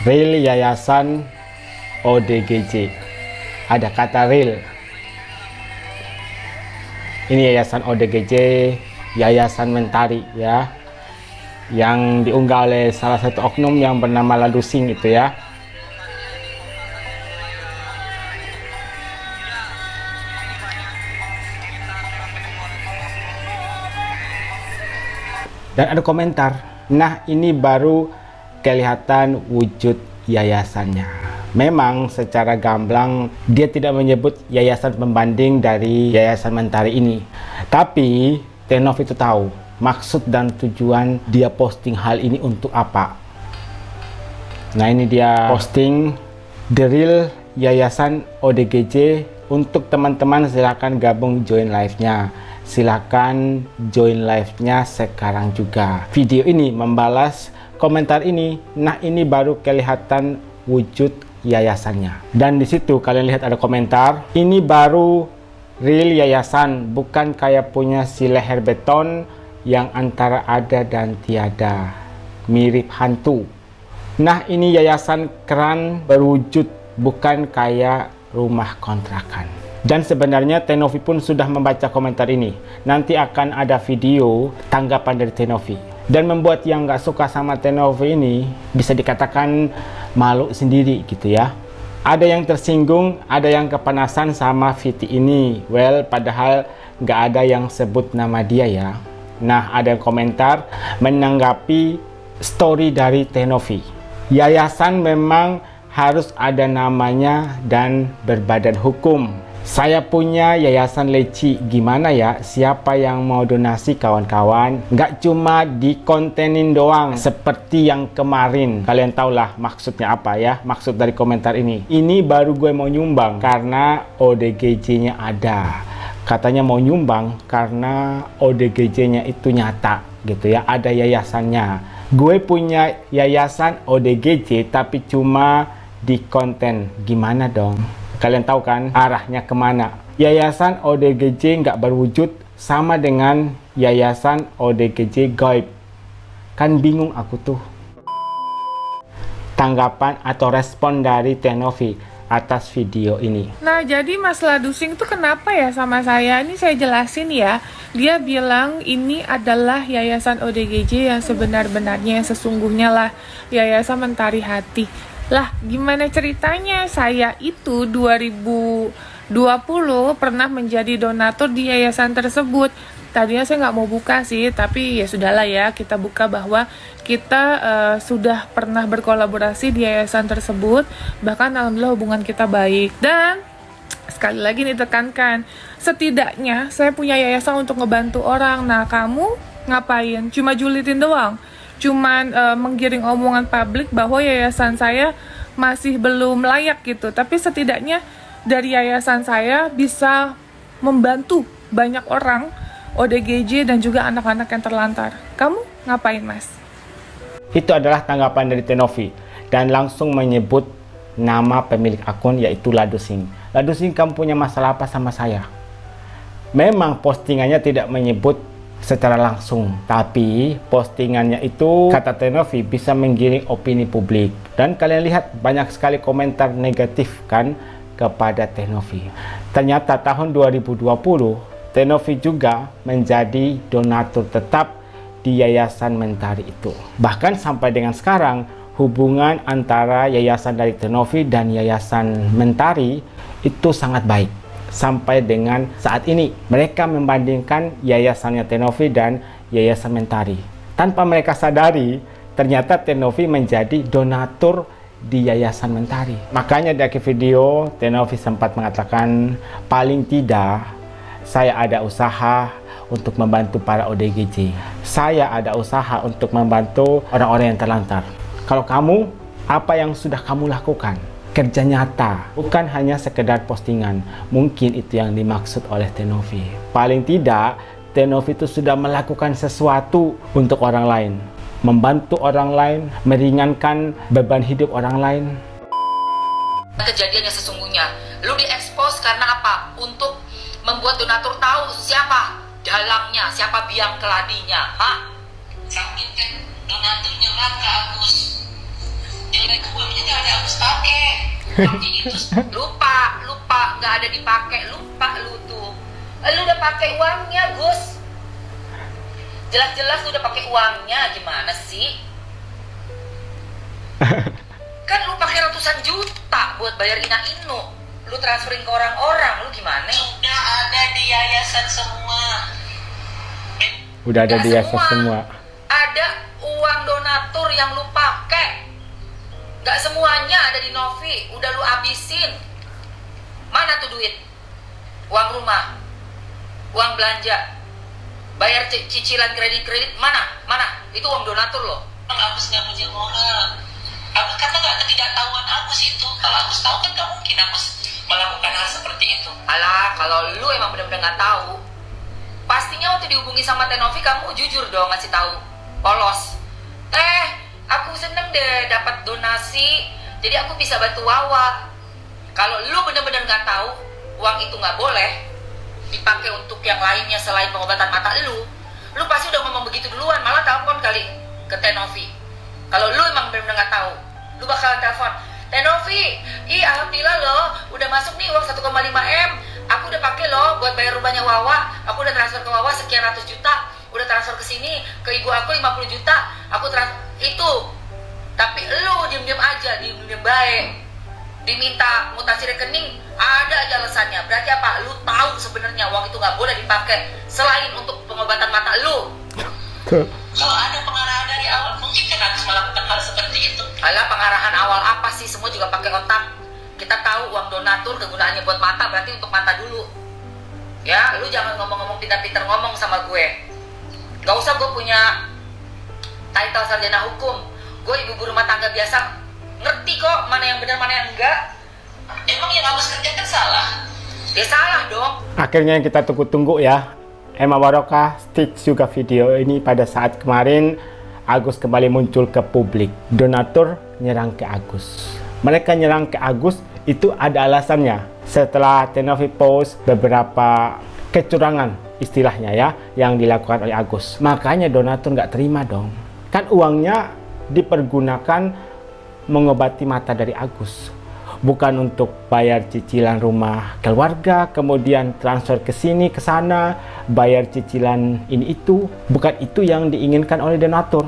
Real Yayasan ODGJ. Ada kata real. Ini Yayasan ODGJ, Yayasan Mentari ya, yang diunggah oleh salah satu oknum yang bernama Ladusing itu ya. Dan ada komentar, nah ini baru kelihatan wujud yayasannya. Memang secara gamblang dia tidak menyebut yayasan pembanding dari Yayasan Mentari ini. Tapi Tenov itu tahu maksud dan tujuan dia posting hal ini untuk apa. Nah ini dia posting The Real Yayasan ODGJ. Untuk teman-teman silahkan gabung join live-nya. Silahkan join live-nya sekarang juga. Video ini membalas komentar ini. Nah ini baru kelihatan wujud yayasannya. Dan di situ kalian lihat ada komentar, ini baru real yayasan, bukan kayak punya si leher beton yang antara ada dan tiada, mirip hantu. Nah ini yayasan keren berwujud, bukan kayak rumah kontrakan. Dan sebenarnya Tenovi pun sudah membaca komentar ini. Nanti akan ada video tanggapan dari Tenovi. Dan membuat yang nggak suka sama Tenovi ini bisa dikatakan malu sendiri gitu ya. Ada yang tersinggung, ada yang kepanasan sama VT ini. Well, padahal nggak ada yang sebut nama dia ya. Nah, ada yang komentar menanggapi story dari Tenovi. Yayasan memang harus ada namanya dan berbadan hukum. Saya punya yayasan leci, gimana ya? Siapa yang mau donasi kawan-kawan? Nggak cuma dikontenin doang seperti yang kemarin. Kalian tahulah maksudnya apa ya? Maksud dari komentar ini. Ini baru gue mau nyumbang karena ODGJ-nya ada. Katanya mau nyumbang karena ODGJ-nya itu nyata gitu ya. Ada yayasannya. Gue punya yayasan ODGJ tapi cuma di konten. Gimana dong? Kalian tahu kan arahnya kemana? Yayasan ODGJ nggak berwujud sama dengan Yayasan ODGJ gaib. Kan bingung aku tuh. Tanggapan atau respon dari Tenovi atas video ini. Nah jadi Mas Ladusing tuh kenapa ya sama saya? Ini saya jelasin ya. Dia bilang ini adalah Yayasan ODGJ yang sebenar-benarnya, yang sesungguhnya lah Yayasan Mentari Hati. Lah gimana ceritanya? Saya itu 2020 pernah menjadi donatur di yayasan tersebut. Tadinya saya nggak mau buka sih, tapi ya sudahlah ya, kita buka bahwa kita sudah pernah berkolaborasi di yayasan tersebut. Bahkan alhamdulillah hubungan kita baik. Dan sekali lagi ditekankan, setidaknya saya punya yayasan untuk ngebantu orang. Nah kamu ngapain? Cuma julitin doang? Cuman menggiring omongan publik bahwa yayasan saya masih belum layak gitu. Tapi setidaknya dari yayasan saya bisa membantu banyak orang, ODGJ dan juga anak-anak yang terlantar. Kamu ngapain Mas? Itu adalah tanggapan dari Tenovi dan langsung menyebut nama pemilik akun yaitu Ladusing. Ladusing, kamu punya masalah apa sama saya? Memang postingannya tidak menyebut secara langsung, tapi postingannya itu kata Tenovi bisa menggiring opini publik. Dan kalian lihat banyak sekali komentar negatif kan kepada Tenovi. Ternyata tahun 2020 Tenovi juga menjadi donatur tetap di Yayasan Mentari itu. Bahkan sampai dengan sekarang hubungan antara yayasan dari Tenovi dan Yayasan Mentari itu sangat baik. Sampai dengan saat ini mereka membandingkan yayasannya Tenovi dan Yayasan Mentari. Tanpa mereka sadari, ternyata Tenovi menjadi donatur di Yayasan Mentari. Makanya di akhir video Tenovi sempat mengatakan, paling tidak saya ada usaha untuk membantu para ODGJ. Saya ada usaha untuk membantu orang-orang yang terlantar. Kalau kamu, apa yang sudah kamu lakukan? Kerja nyata, bukan hanya sekedar postingan. Mungkin itu yang dimaksud oleh Tenovi. Paling tidak, Tenovi itu sudah melakukan sesuatu untuk orang lain. Membantu orang lain, meringankan beban hidup orang lain. Kejadiannya sesungguhnya, lu diekspos karena apa? Untuk membuat donatur tahu siapa dalangnya, siapa biang keladinya. Sampai donaturnya raka agus jelek uangnya seperti itu. Lupa, nggak ada dipakai, lupa lu tuh. Lu udah pakai uangnya, Gus. Jelas-jelas lu udah pakai uangnya, gimana sih? Kan lu pakai ratusan juta buat bayar Ina Inu. Lu transferin ke orang-orang, lu gimana? Sudah ada di yayasan semua. Udah ada di yayasan semua. Ada uang donatur yang lu pakai. Gak semuanya ada di Novi, udah lu habisin. Mana tuh duit? Uang rumah, uang belanja, bayar cicilan kredit, mana? Itu uang donatur loh. Agus gak punya moral. Agus kata gak ketidaktahuan Agus itu. Kalau Agus tahu kan gak mungkin Agus melakukan hal seperti itu. Alah, kalau lu emang benar-benar gak tahu, pastinya waktu dihubungi sama Tenovi kamu jujur dong ngasih tahu. Polos. Aku seneng deh dapat donasi, jadi aku bisa bantu Wawa. Kalau lu bener-bener nggak tahu uang itu nggak boleh dipakai untuk yang lainnya selain pengobatan mata lu pasti udah ngomong begitu duluan, malah telepon kali ke Tenovi. Kalau lu emang bener-bener nggak tahu, lu bakalan telepon Tenovi, alhamdulillah loh, udah masuk nih uang 1,5 M, aku udah pakai loh buat bayar rumahnya Wawa, aku udah transfer ke Wawa sekian ratus juta. Udah transfer ke sini ke ibu aku 50 juta, aku itu. Tapi lu diem-diem aja, diem-diem baik. Diminta mutasi rekening, ada aja alasannya. Berarti apa? Lu tahu sebenarnya uang itu nggak boleh dipakai selain untuk pengobatan mata lu. Kalau ada pengarahan dari awal, mungkin kan harus melakukan hal seperti itu. Alah, pengarahan awal apa sih? Semua juga pakai otak. Kita tahu uang donatur kegunaannya buat mata, berarti untuk mata dulu. Ya, lu jangan ngomong-ngomong pintar-pintar ngomong sama gue. Gak usah gue punya title sarjana hukum, gue ibu rumah tangga biasa, ngerti kok mana yang benar mana yang enggak. Emang yang Agus kerjakan salah? Ya salah dong. Akhirnya yang kita tunggu-tunggu ya, Emma Barokah stitch juga video ini pada saat kemarin Agus kembali muncul ke publik. Donatur nyerang ke Agus. Mereka nyerang ke Agus itu ada alasannya. Setelah Tenovi post beberapa kecurangan istilahnya ya yang dilakukan oleh Agus, makanya donatur nggak terima dong, kan uangnya dipergunakan mengobati mata dari Agus, bukan untuk bayar cicilan rumah keluarga, kemudian transfer ke sini ke sana, bayar cicilan ini itu, bukan itu yang diinginkan oleh donatur.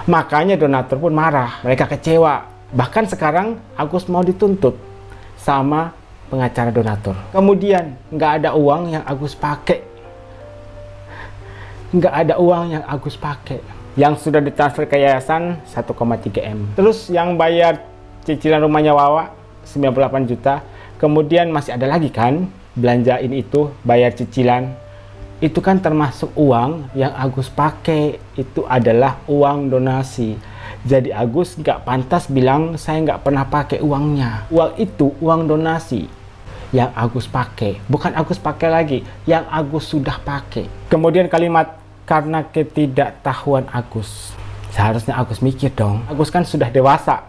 Makanya donatur pun marah, mereka kecewa, bahkan sekarang Agus mau dituntut sama pengacara donatur. Kemudian nggak ada uang yang Agus pakai. Nggak ada uang yang Agus pakai. Yang sudah ditransfer ke yayasan 1,3 M. Terus yang bayar cicilan rumahnya Wawa 98 juta. Kemudian masih ada lagi kan belanja ini itu, bayar cicilan. Itu kan termasuk uang yang Agus pakai. Itu adalah uang donasi. Jadi Agus nggak pantas bilang saya nggak pernah pakai uangnya. Uang itu uang donasi yang Agus pakai, bukan Agus pakai lagi, yang Agus sudah pakai. Kemudian kalimat karena ketidaktahuan Agus, seharusnya Agus mikir dong. Agus kan sudah dewasa,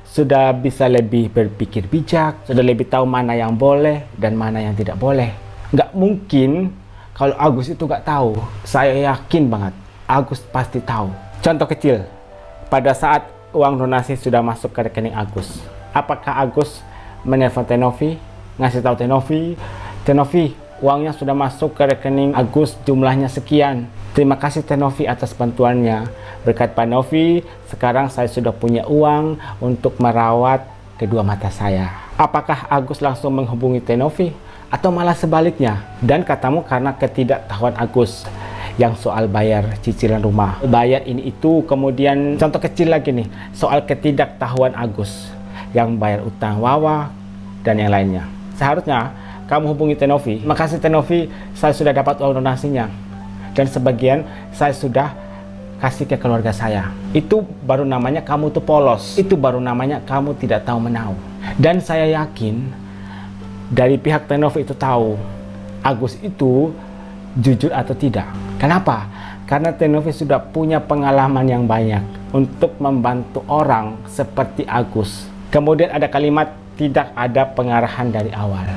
sudah bisa lebih berpikir bijak, sudah lebih tahu mana yang boleh dan mana yang tidak boleh. Nggak mungkin kalau Agus itu nggak tahu. Saya yakin banget Agus pasti tahu. Contoh kecil, pada saat uang donasi sudah masuk ke rekening Agus, apakah Agus menelpon Tenovi, ngasih tahu Tenovi, uangnya sudah masuk ke rekening Agus, jumlahnya sekian. Terima kasih Tenovi atas bantuannya. Berkat Pak Novi, sekarang saya sudah punya uang untuk merawat kedua mata saya. Apakah Agus langsung menghubungi Tenovi? Atau malah sebaliknya? Dan katamu karena ketidaktahuan Agus yang soal bayar cicilan rumah, bayar ini itu, kemudian contoh kecil lagi nih, soal ketidaktahuan Agus yang bayar utang Wawa dan yang lainnya. Seharusnya kamu hubungi Tenovi. Makasih Tenovi, saya sudah dapat uang donasinya dan sebagian saya sudah kasih ke keluarga saya. Itu baru namanya kamu tuh polos. Itu baru namanya kamu tidak tahu menahu. Dan saya yakin dari pihak Tenovi itu tahu Agus itu jujur atau tidak. Kenapa? Karena Tenovi sudah punya pengalaman yang banyak untuk membantu orang seperti Agus. Kemudian ada kalimat tidak ada pengarahan dari awal.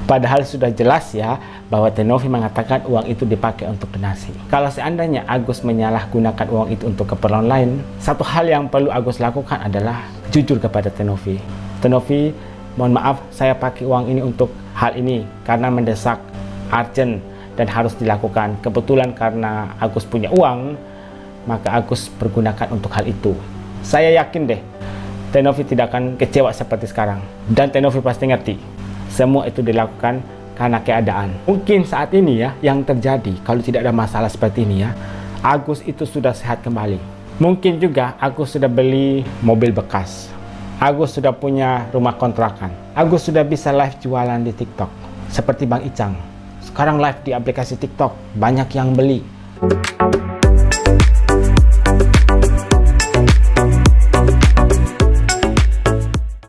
Padahal sudah jelas ya bahwa Tenovi mengatakan uang itu dipakai untuk donasi. Kalau seandainya Agus menyalahgunakan uang itu untuk keperluan lain, satu hal yang perlu Agus lakukan adalah jujur kepada Tenovi. Tenovi, mohon maaf saya pakai uang ini untuk hal ini karena mendesak, urgent, dan harus dilakukan. Kebetulan karena Agus punya uang, maka Agus pergunakan untuk hal itu. Saya yakin deh, Teh Novi tidak akan kecewa seperti sekarang. Dan Teh Novi pasti ngerti, semua itu dilakukan karena keadaan. Mungkin saat ini ya, yang terjadi kalau tidak ada masalah seperti ini ya, Agus itu sudah sehat kembali. Mungkin juga Agus sudah beli mobil bekas. Agus sudah punya rumah kontrakan. Agus sudah bisa live jualan di TikTok. Seperti Bang Icang. Sekarang live di aplikasi TikTok, banyak yang beli.